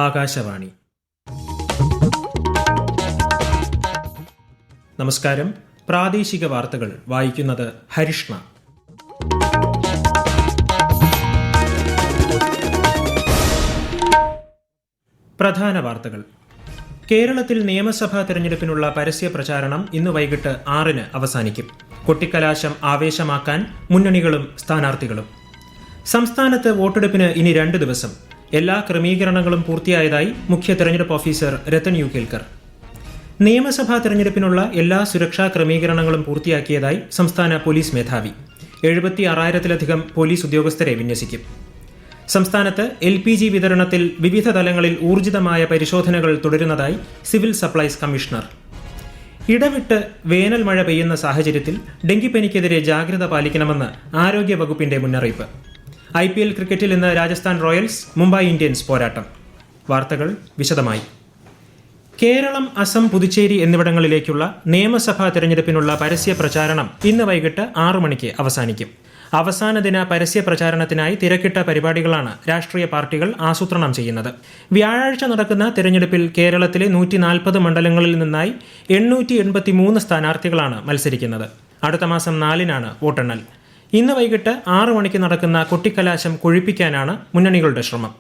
ആകാശവാണി. നമസ്കാരം. പ്രാദേശിക വാർത്തകൾ വായിക്കുന്നത് ഹരിഷ്ണ. പ്രധാന വാർത്തകൾ. കേരളത്തിൽ നിയമസഭാ തെരഞ്ഞെടുപ്പിനുള്ള പരസ്യ പ്രചാരണം ഇന്ന് വൈകിട്ട് 6-ന് അവസാനിക്കും. കൊട്ടിക്കലാശം ആവേശമാക്കാൻ മുന്നണികളും സ്ഥാനാർത്ഥികളും. സംസ്ഥാനത്ത് വോട്ടെടുപ്പിന് ഇനി 2 ദിവസം. എല്ലാ ക്രമീകരണങ്ങളും പൂർത്തിയായതായി മുഖ്യ തെരഞ്ഞെടുപ്പ് ഓഫീസർ രത്തൻ യു കേൽക്കർ. നിയമസഭാ തെരഞ്ഞെടുപ്പിനുള്ള എല്ലാ സുരക്ഷാ ക്രമീകരണങ്ങളും പൂർത്തിയാക്കിയതായി സംസ്ഥാന പോലീസ് മേധാവി. 76,000-ലധികം പോലീസ് ഉദ്യോഗസ്ഥരെ വിന്യസിക്കും. സംസ്ഥാനത്ത് LPG വിതരണത്തിൽ വിവിധ തലങ്ങളിൽ ഊർജിതമായ പരിശോധനകൾ തുടരുന്നതായി സിവിൽ സപ്ലൈസ് കമ്മീഷണർ. ഇടവിട്ട് വേനൽ മഴ പെയ്യുന്ന സാഹചര്യത്തിൽ ഡെങ്കിപ്പനിക്കെതിരെ ജാഗ്രത പാലിക്കണമെന്ന് ആരോഗ്യ വകുപ്പിന്റെ മുന്നറിയിപ്പ്. IPL ക്രിക്കറ്റിൽ ഇന്ന് രാജസ്ഥാൻ റോയൽസ് മുംബൈ ഇന്ത്യൻസ് പോരാട്ടം. വാർത്തകൾ വിശദമായി. കേരളം, അസം, പുതുച്ചേരി എന്നിവിടങ്ങളിലേക്കുള്ള നിയമസഭാ തെരഞ്ഞെടുപ്പിനുള്ള പരസ്യ പ്രചാരണം ഇന്ന് വൈകിട്ട് 6 മണിക്ക് അവസാനിക്കും. അവസാന ദിന പരസ്യ പ്രചാരണത്തിനായി തിരക്കിട്ട പരിപാടികളാണ് രാഷ്ട്രീയ പാർട്ടികൾ ആസൂത്രണം ചെയ്യുന്നത്. വ്യാഴാഴ്ച നടക്കുന്ന തെരഞ്ഞെടുപ്പിൽ കേരളത്തിലെ 140 മണ്ഡലങ്ങളിൽ നിന്നായി 883 സ്ഥാനാർത്ഥികളാണ് മത്സരിക്കുന്നത്. അടുത്ത മാസം 4-നാണ് വോട്ടെണ്ണൽ. ഇന്ന് വൈകിട്ട് 6 മണിക്ക് നടക്കുന്ന കൊട്ടിക്കലാശം കൊഴിപ്പിക്കാനാണ് മുന്നണികളുടെ ശ്രമം.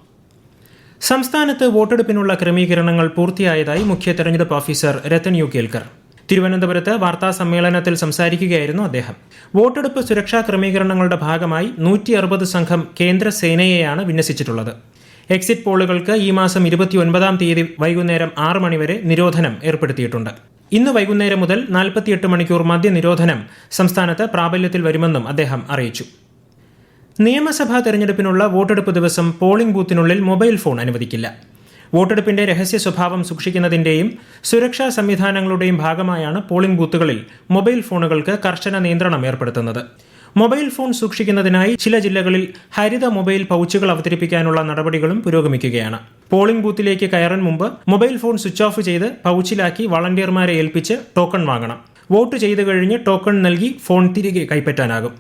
സംസ്ഥാനത്ത് വോട്ടെടുപ്പിനുള്ള ക്രമീകരണങ്ങൾ പൂർത്തിയായതായി മുഖ്യ തെരഞ്ഞെടുപ്പ് ഓഫീസർ രത്തൻ യു കേൽക്കർ. തിരുവനന്തപുരത്ത് വാർത്താ സമ്മേളനത്തിൽ സംസാരിക്കുകയായിരുന്നു അദ്ദേഹം. വോട്ടെടുപ്പ് സുരക്ഷാ ക്രമീകരണങ്ങളുടെ ഭാഗമായി 160 സംഘം കേന്ദ്ര സേനയെയാണ് വിന്യസിച്ചിട്ടുള്ളത്. എക്സിറ്റ് പോളുകൾക്ക് ഈ മാസം 29-ാം തീയതി വൈകുന്നേരം 6 മണിവരെ നിരോധനം ഏർപ്പെടുത്തിയിട്ടുണ്ട്. ഇന്ന് വൈകുന്നേരം മുതൽ 48 മണിക്കൂർ മദ്യനിരോധനം സംസ്ഥാനത്ത് പ്രാബല്യത്തിൽ വരുമെന്നും അദ്ദേഹം അറിയിച്ചു. നിയമസഭാ തെരഞ്ഞെടുപ്പിനുള്ള വോട്ടെടുപ്പ് ദിവസം പോളിംഗ് ബൂത്തിനുള്ളിൽ മൊബൈൽ ഫോൺ അനുവദിക്കില്ല. വോട്ടെടുപ്പിന്റെ രഹസ്യ സ്വഭാവം സൂക്ഷിക്കുന്നതിന്റെയും സുരക്ഷാ സംവിധാനങ്ങളുടെയും ഭാഗമായാണ് പോളിംഗ് ബൂത്തുകളിൽ മൊബൈൽ ഫോണുകൾക്ക് കർശന നിയന്ത്രണം ഏർപ്പെടുത്തുന്നത്. മൊബൈൽ ഫോൺ സൂക്ഷിക്കുന്നതിനായി ചില ജില്ലകളിൽ ഹരിത മൊബൈൽ പൗച്ചുകൾ അവതരിപ്പിക്കാനുള്ള നടപടികളും പുരോഗമിക്കുകയാണ്. പോളിംഗ് ബൂത്തിലേക്ക് കയറാൻ മുമ്പ് മൊബൈൽ ഫോൺ സ്വിച്ച് ഓഫ് ചെയ്ത് പൗച്ചിലാക്കി വളണ്ടിയർമാരെ ഏൽപ്പിച്ച് ടോക്കൺ വാങ്ങണം. വോട്ട് ചെയ്തു കഴിഞ്ഞ് ടോക്കൺ നൽകി ഫോൺ തിരികെ കൈപ്പറ്റാനാകും.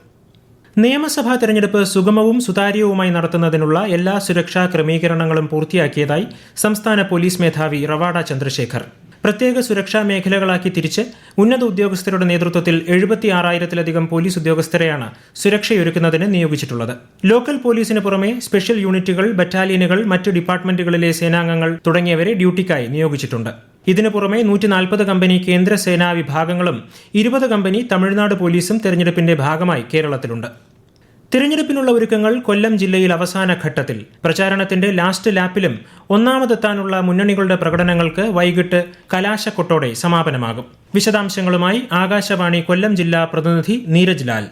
നിയമസഭാ തെരഞ്ഞെടുപ്പ് സുഗമവും സുതാര്യവുമായി നടത്തുന്നതിനുള്ള എല്ലാ സുരക്ഷാ ക്രമീകരണങ്ങളും പൂർത്തിയാക്കിയതായി സംസ്ഥാന പോലീസ് മേധാവി റവാഡ ചന്ദ്രശേഖർ. പ്രത്യേക സുരക്ഷാ മേഖലകളാക്കി തിരിച്ച് ഉന്നത ഉദ്യോഗസ്ഥരുടെ നേതൃത്വത്തിൽ 76,000-ലധികം പോലീസ് ഉദ്യോഗസ്ഥരെയാണ് സുരക്ഷയൊരുക്കുന്നതിന് നിയോഗിച്ചിട്ടുള്ളത്. ലോക്കൽ പോലീസിന് പുറമെ സ്പെഷ്യൽ യൂണിറ്റുകൾ, ബറ്റാലിയനുകൾ, മറ്റ് ഡിപ്പാർട്ട്മെന്റുകളിലെ സേനാംഗങ്ങൾ തുടങ്ങിയവരെ ഡ്യൂട്ടിക്കായി നിയോഗിച്ചിട്ടുണ്ട്. ഇതിനു പുറമെ 140 കമ്പനി കേന്ദ്ര സേനാ വിഭാഗങ്ങളും 20 കമ്പനി തമിഴ്നാട് പോലീസും തെരഞ്ഞെടുപ്പിന്റെ ഭാഗമായി കേരളത്തിലുണ്ട്. തിരഞ്ഞെടുപ്പിനുള്ള ഒരുക്കങ്ങൾ കൊല്ലം ജില്ലയിൽ അവസാന ഘട്ടത്തിൽ. പ്രചാരണത്തിന്റെ ലാസ്റ്റ് ലാപ്പിലും ഒന്നാമതെത്താനുള്ള മുന്നണികളുടെ പ്രകടനങ്ങൾക്ക് വൈകിട്ട് കലാശക്കൊട്ടോടെ സമാപനമാകും. വിശദാംശങ്ങളുമായി ആകാശവാണി കൊല്ലം ജില്ലാ പ്രതിനിധി നീരജ് ലാൽ.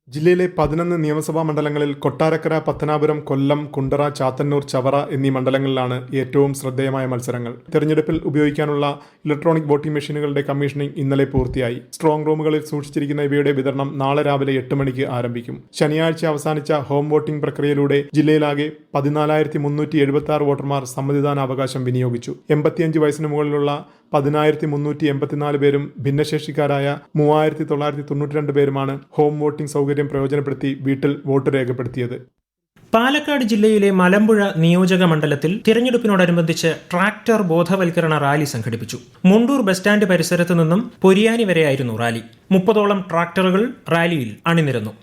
ജില്ലയിലെ 11 നിയമസഭാ മണ്ഡലങ്ങളിൽ കൊട്ടാരക്കര, പത്തനാപുരം, കൊല്ലം, കുണ്ടറ, ചാത്തന്നൂർ, ചവറ എന്നീ മണ്ഡലങ്ങളിലാണ് ഏറ്റവും ശ്രദ്ധേയമായ മത്സരങ്ങൾ. തെരഞ്ഞെടുപ്പിൽ ഉപയോഗിക്കാനുള്ള ഇലക്ട്രോണിക് വോട്ടിംഗ് മെഷീനുകളുടെ കമ്മീഷനിംഗ് ഇന്നലെ പൂർത്തിയായി. സ്ട്രോങ് റൂമുകളിൽ സൂക്ഷിച്ചിരിക്കുന്ന ഇവയുടെ വിതരണം നാളെ രാവിലെ 8 മണിക്ക് ആരംഭിക്കും. ശനിയാഴ്ച അവസാനിച്ച ഹോം വോട്ടിംഗ് പ്രക്രിയയിലൂടെ ജില്ലയിലാകെ 14,376 വോട്ടർമാർ സമ്മതിദാനാവകാശം വിനിയോഗിച്ചു. 85 വയസ്സിന് മുകളിലുള്ള 10,384 പേരും ഭിന്നശേഷിക്കാരായ 3,992 പേരുമാണ് ഹോം വോട്ടിംഗ് സൗകര്യം പ്രയോജനപ്പെടുത്തി വീട്ടിൽ വോട്ട് രേഖപ്പെടുത്തിയത്. പാലക്കാട് ജില്ലയിലെ മലമ്പുഴ നിയോജക മണ്ഡലത്തിൽ തിരഞ്ഞെടുപ്പിനോടനുബന്ധിച്ച് ട്രാക്ടർ ബോധവൽക്കരണ റാലി സംഘടിപ്പിച്ചു. മുണ്ടൂർ ബസ് സ്റ്റാൻഡ് പരിസരത്ത് നിന്നും പൊരിയാനി വരെയായിരുന്നു റാലി. 30ഓളം ട്രാക്ടറുകൾ റാലിയിൽ അണിനിരന്നു.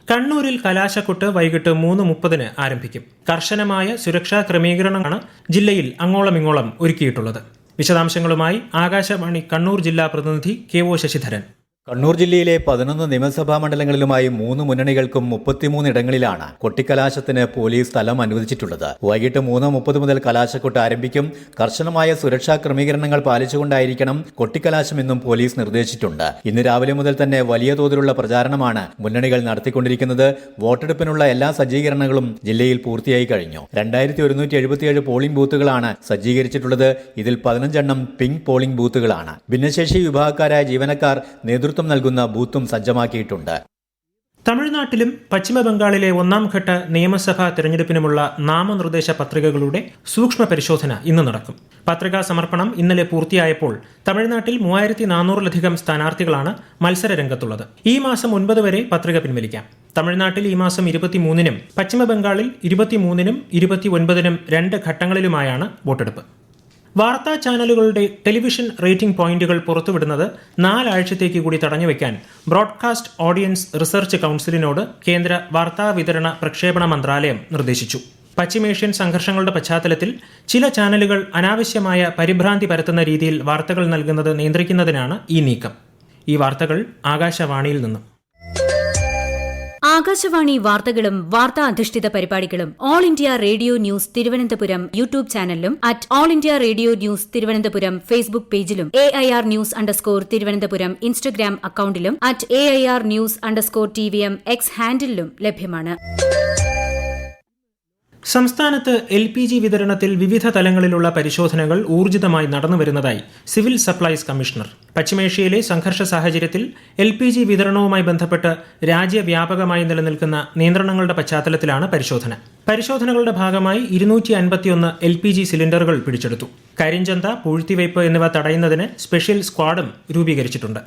കണ്ണൂരിൽ കലാശക്കൊട്ട് വൈകിട്ട് 3:30-ന് ആരംഭിക്കും. കർശനമായ സുരക്ഷാ ക്രമീകരണമാണ് ജില്ലയിൽ അങ്ങോളം ഒരുക്കിയിട്ടുള്ളത്. വിശദാംശങ്ങളുമായി ആകാശവാണി കണ്ണൂർ ജില്ലാ പ്രതിനിധി KO ശശിധരൻ. കണ്ണൂർ ജില്ലയിലെ 11 നിയമസഭാ മണ്ഡലങ്ങളിലുമായി 3 മുന്നണികൾക്കും 33 ഇടങ്ങളിലാണ് കൊട്ടിക്കലാശത്തിന് പോലീസ് സ്ഥലം അനുവദിച്ചിട്ടുള്ളത്. വൈകിട്ട് 3:30 മുതൽ കലാശക്കൊട്ട് ആരംഭിക്കും. കർശനമായ സുരക്ഷാ ക്രമീകരണങ്ങൾ പാലിച്ചുകൊണ്ടായിരിക്കണം കൊട്ടിക്കലാശമെന്നും പോലീസ് നിർദ്ദേശിച്ചിട്ടുണ്ട്. ഇന്ന് രാവിലെ മുതൽ തന്നെ വലിയ തോതിലുള്ള പ്രചാരണമാണ് മുന്നണികൾ നടത്തിക്കൊണ്ടിരിക്കുന്നത്. വോട്ടെടുപ്പിനുള്ള എല്ലാ സജ്ജീകരണങ്ങളും ജില്ലയിൽ പൂർത്തിയായി കഴിഞ്ഞു. 2177 പോളിംഗ് ബൂത്തുകളാണ് സജ്ജീകരിച്ചിട്ടുള്ളത്. ഇതിൽ 15 പിങ്ക് പോളിംഗ് ബൂത്തുകളാണ്. ഭിന്നശേഷി വിഭാഗക്കാരായ ജീവനക്കാർ നേതൃത്വം നൽകുന്ന ബൂത്തും സജ്ജമാക്കിയിട്ടുണ്ട്. തമിഴ്നാട്ടിലും പശ്ചിമബംഗാളിലെ ഒന്നാം ഘട്ട നിയമസഭാ തെരഞ്ഞെടുപ്പിനുമുള്ള നാമനിർദ്ദേശ പത്രികകളുടെ സൂക്ഷ്മ പരിശോധന ഇന്ന് നടക്കും. പത്രികാ സമർപ്പണം ഇന്നലെ പൂർത്തിയായപ്പോൾ തമിഴ്നാട്ടിൽ 3400-ലധികം സ്ഥാനാർത്ഥികളാണ് മത്സര രംഗത്തുള്ളത്. ഈ മാസം 9 വരെ പത്രിക പിൻവലിക്കാം. തമിഴ്നാട്ടിൽ ഈ മാസം 23-നും പശ്ചിമബംഗാളിൽ 23-നും 29-നും 2 ഘട്ടങ്ങളിലുമായാണ് വോട്ടെടുപ്പ്. വാർത്താ ചാനലുകളുടെ ടെലിവിഷൻ റേറ്റിംഗ് പോയിന്റുകൾ പുറത്തുവിടുന്നത് 4 ആഴ്ചത്തേക്ക് കൂടി തടഞ്ഞുവെക്കാൻ ബ്രോഡ്കാസ്റ്റ് ഓഡിയൻസ് റിസർച്ച് കൌൺസിലിനോട് കേന്ദ്ര വാർത്താ വിതരണ പ്രക്ഷേപണ മന്ത്രാലയം നിർദ്ദേശിച്ചു. പശ്ചിമേഷ്യൻ സംഘർഷങ്ങളുടെ പശ്ചാത്തലത്തിൽ ചില ചാനലുകൾ അനാവശ്യമായ പരിഭ്രാന്തി പരത്തുന്ന രീതിയിൽ വാർത്തകൾ നൽകുന്നത് നിയന്ത്രിക്കുന്നതിനാണ് ഈ നീക്കം. ഈ വാർത്തകൾ ആകാശവാണിയിൽ നിന്നും. ആകാശവാണി വാർത്തകളും വാർത്താ അധിഷ്ഠിത പരിപാടികളും All India Radio News Thiruvananthapuram YouTube ചാനലിലും All India Radio News Thiruvananthapuram Facebook പേജിലും AIR News തിരുവനന്തപുരം ഇൻസ്റ്റഗ്രാം അക്കൌണ്ടിലും AIR News TVM X ഹാൻഡിലും ലഭ്യമാണ്. സംസ്ഥാനത്ത് LPG വിതരണത്തിൽ വിവിധ തലങ്ങളിലുള്ള പരിശോധനകൾ ഊർജിതമായി നടന്നുവരുന്നതായി സിവിൽ സപ്ലൈസ് കമ്മീഷണർ. പശ്ചിമേഷ്യയിലെ സംഘർഷ സാഹചര്യത്തിൽ LPG വിതരണവുമായി ബന്ധപ്പെട്ട് രാജ്യവ്യാപകമായി നിലനിൽക്കുന്ന നിയന്ത്രണങ്ങളുടെ പശ്ചാത്തലത്തിലാണ് പരിശോധന. പരിശോധനകളുടെ ഭാഗമായി 251 LPG സിലിണ്ടറുകൾ പിടിച്ചെടുത്തു. കരിഞ്ചന്ത, പൂഴ്ത്തിവയ്പ് എന്നിവ തടയുന്നതിന് സ്പെഷ്യൽ സ്ക്വാഡും രൂപീകരിച്ചിട്ടുണ്ട്.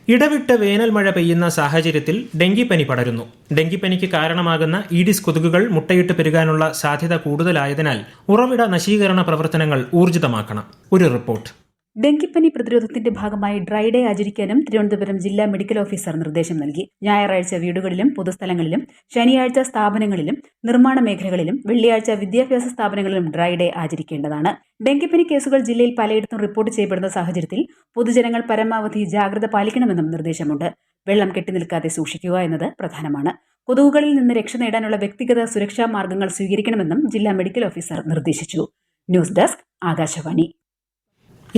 ഇടവിട്ട് വേനൽ മഴ പെയ്യുന്ന സാഹചര്യത്തിൽ ഡെങ്കിപ്പനി പടരുന്നു. ഡെങ്കിപ്പനിക്ക് കാരണമാകുന്ന ഈഡിസ് കൊതുകുകൾ മുട്ടയിട്ട് പെരുകാനുള്ള സാധ്യത കൂടുതലായതിനാൽ ഉറവിട നശീകരണ പ്രവർത്തനങ്ങൾ ഊർജിതമാക്കണം. ഒരു റിപ്പോർട്ട്. ഡെങ്കിപ്പനി പ്രതിരോധത്തിന്റെ ഭാഗമായി ഡ്രൈ ഡേ ആചരിക്കാനും തിരുവനന്തപുരം ജില്ലാ മെഡിക്കൽ ഓഫീസർ നിർദ്ദേശം നൽകി. ഞായറാഴ്ച വീടുകളിലും പൊതുസ്ഥലങ്ങളിലും, ശനിയാഴ്ച സ്ഥാപനങ്ങളിലും, നിർമ്മാണ മേഖലകളിലും, വെള്ളിയാഴ്ച വിദ്യാഭ്യാസ സ്ഥാപനങ്ങളിലും ഡ്രൈ ഡേ ആചരിക്കേണ്ടതാണ്. ഡെങ്കിപ്പനി കേസുകൾ ജില്ലയിൽ പലയിടത്തും റിപ്പോർട്ട് ചെയ്യപ്പെടുന്ന സാഹചര്യത്തിൽ പൊതുജനങ്ങൾ പരമാവധി ജാഗ്രത പാലിക്കണമെന്നും നിർദ്ദേശമുണ്ട്. വെള്ളം കെട്ടിനിൽക്കാതെ സൂക്ഷിക്കുക എന്നത് പ്രധാനമാണ്. കൊതുകുകളിൽ നിന്ന് രക്ഷ നേടാനുള്ള വ്യക്തിഗത സുരക്ഷാ മാർഗങ്ങൾ സ്വീകരിക്കണമെന്നും ജില്ലാ മെഡിക്കൽ ഓഫീസർ നിർദ്ദേശിച്ചു. News desk, Akashvani.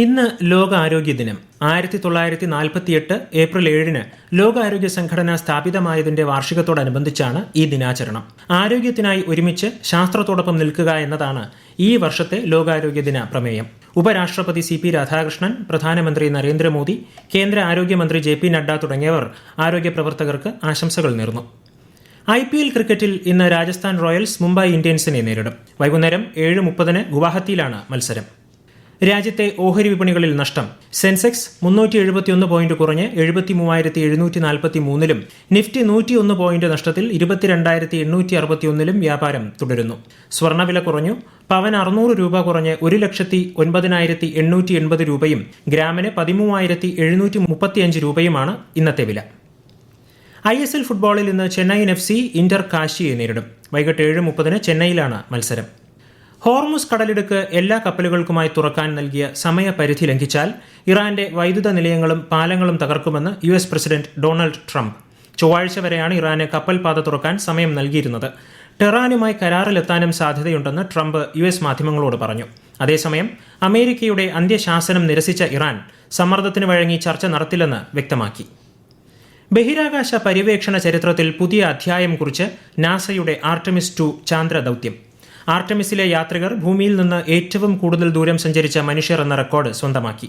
ഇന്ന് ലോകാരോഗ്യ ദിനം. 1948 ഏപ്രിൽ 7 ലോകാരോഗ്യ സംഘടന സ്ഥാപിതമായതിന്റെ വാർഷികത്തോടനുബന്ധിച്ചാണ് ഈ ദിനാചരണം. ആരോഗ്യത്തിനായി ഒരുമിച്ച് ശാസ്ത്രത്തോടൊപ്പം നിൽക്കുക എന്നതാണ് ഈ വർഷത്തെ ലോകാരോഗ്യ ദിന പ്രമേയം. ഉപരാഷ്ട്രപതി CP രാധാകൃഷ്ണൻ, പ്രധാനമന്ത്രി നരേന്ദ്രമോദി, കേന്ദ്ര ആരോഗ്യമന്ത്രി JP നഡ്ഡ തുടങ്ങിയവർ ആരോഗ്യ പ്രവർത്തകർക്ക് ആശംസകൾ നേർന്നു. IPL ക്രിക്കറ്റിൽ ഇന്ന് രാജസ്ഥാൻ റോയൽസ് മുംബൈ ഇന്ത്യൻസിനെ നേരിടും. വൈകുന്നേരം 7:30 ഗുവാഹത്തിയിലാണ് മത്സരം. രാജ്യത്തെ ഓഹരി വിപണികളിൽ നഷ്ടം. സെൻസെക്സ് 371 പോയിന്റ് കുറഞ്ഞ് 73,743-ലും നിഫ്റ്റി 101 പോയിന്റ് നഷ്ടത്തിൽ 22,861-ലും വ്യാപാരം തുടരുന്നു. സ്വർണ്ണവില കുറഞ്ഞു. പവൻ 600 രൂപ കുറഞ്ഞ് 1,09,880 രൂപയും ഗ്രാമിന് 13,735 രൂപയുമാണ് ഇന്നത്തെ വില. ISL ഫുട്ബോളിൽ ഇന്ന് ചെന്നൈയിൻ FC ഇന്റർ കാശിയെ നേരിടും. വൈകിട്ട് 7:30 ചെന്നൈയിലാണ് മത്സരം. ഹോർമുസ് കടലിടുക്ക് എല്ലാ കപ്പലുകൾക്കുമായി തുറക്കാൻ നൽകിയ സമയപരിധി ലംഘിച്ചാൽ ഇറാന്റെ വൈദ്യുത നിലയങ്ങളും പാലങ്ങളും തകർക്കുമെന്ന് US പ്രസിഡന്റ് ഡൊണാൾഡ് ട്രംപ്. ചൊവ്വാഴ്ച വരെയാണ് ഇറാന് കപ്പൽ പാത തുറക്കാൻ സമയം നൽകിയിരുന്നത്. ടെഹ്റാനുമായി കരാറിലെത്താനും സാധ്യതയുണ്ടെന്ന് ട്രംപ് US മാധ്യമങ്ങളോട് പറഞ്ഞു. അതേസമയം അമേരിക്കയുടെ അന്ത്യശാസനം നിരസിച്ച ഇറാൻ സമ്മർദ്ദത്തിന് വഴങ്ങി ചർച്ച നടത്തില്ലെന്ന് വ്യക്തമാക്കി. ബഹിരാകാശ പര്യവേക്ഷണ ചരിത്രത്തിൽ പുതിയ അധ്യായം കുറിച്ച് നാസയുടെ ആർടെമിസ് 2 ചാന്ദ്ര ദൗത്യം. ആർടെമിസിലെ യാത്രികർ ഭൂമിയിൽ നിന്ന് ഏറ്റവും കൂടുതൽ ദൂരം സഞ്ചരിച്ച മനുഷ്യർ എന്ന റെക്കോർഡ് സ്വന്തമാക്കി.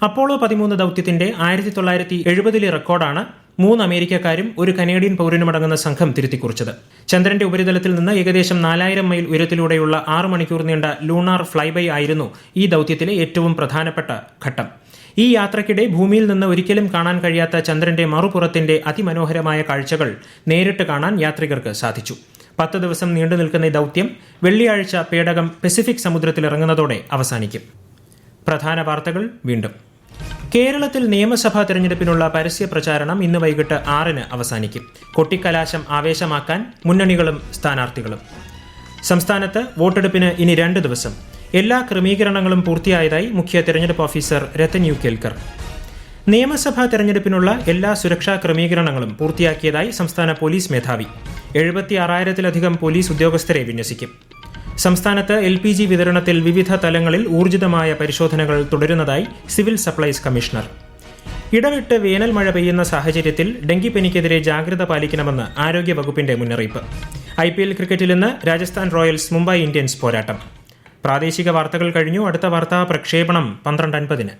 അപ്പോളോ 13 ദൗത്യത്തിന്റെ 1970-ലെ റെക്കോർഡാണ് 3 അമേരിക്കക്കാരും 1 കനേഡിയൻ പൗരനുമടങ്ങുന്ന സംഘം തിരുത്തിക്കുറിച്ചത്. ചന്ദ്രന്റെ ഉപരിതലത്തിൽ നിന്ന് ഏകദേശം 4000 മൈൽ ഉയരത്തിലൂടെയുള്ള 6 മണിക്കൂർ നീണ്ട ലൂണാർ ഫ്ലൈബൈ ആയിരുന്നു ഈ ദൗത്യത്തിലെ ഏറ്റവും പ്രധാനപ്പെട്ട ഘട്ടം. ഈ യാത്രയ്ക്കിടെ ഭൂമിയിൽ നിന്ന് ഒരിക്കലും കാണാൻ കഴിയാത്ത ചന്ദ്രന്റെ മറുപുറത്തിന്റെ അതിമനോഹരമായ കാഴ്ചകൾ നേരിട്ട് കാണാൻ യാത്രികർക്ക് സാധിച്ചു. 10 ദിവസം നീണ്ടു നിൽക്കുന്ന ഈ ദൗത്യം വെള്ളിയാഴ്ച പേടകം പസഫിക് സമുദ്രത്തിൽ ഇറങ്ങുന്നതോടെ അവസാനിക്കും. പ്രധാന വാർത്തകൾ വീണ്ടും. കേരളത്തിൽ നിയമസഭാ തെരഞ്ഞെടുപ്പിനുള്ള പരസ്യ പ്രചാരണം ഇന്ന് വൈകിട്ട് 6 അവസാനിക്കും. കൊട്ടിക്കലാശം ആവേശമാക്കാൻ മുന്നണികളും സ്ഥാനാർത്ഥികളും. സംസ്ഥാനത്ത് വോട്ടെടുപ്പിന് ഇനി 2 ദിവസം. എല്ലാ ക്രമീകരണങ്ങളും പൂർത്തിയായതായി മുഖ്യ തെരഞ്ഞെടുപ്പ് ഓഫീസർ രത്തൻ യു കേൽക്കർ. നിയമസഭാ തെരഞ്ഞെടുപ്പിനുള്ള എല്ലാ സുരക്ഷാ ക്രമീകരണങ്ങളും പൂർത്തിയാക്കിയതായി സംസ്ഥാന പോലീസ് മേധാവി. 76,000-ലധികം പോലീസ് ഉദ്യോഗസ്ഥരെ വിന്യസിക്കും. സംസ്ഥാനത്ത് LPG വിതരണത്തിൽ വിവിധ തലങ്ങളിൽ ഊർജിതമായ പരിശോധനകൾ തുടരുന്നതായി സിവിൽ സപ്ലൈസ് കമ്മീഷണർ. ഇടവിട്ട് വേനൽ മഴ പെയ്യുന്ന സാഹചര്യത്തിൽ ഡെങ്കിപ്പനിക്കെതിരെ ജാഗ്രത പാലിക്കണമെന്ന് ആരോഗ്യവകുപ്പിന്റെ മുന്നറിയിപ്പ്. IPL ക്രിക്കറ്റിൽ ഇന്ന് രാജസ്ഥാൻ റോയൽസ് മുംബൈ ഇന്ത്യൻസ് പോരാട്ടം. പ്രാദേശിക വാർത്തകൾ കഴിഞ്ഞു. അടുത്ത വാർത്താ പ്രക്ഷേപണം 12:50.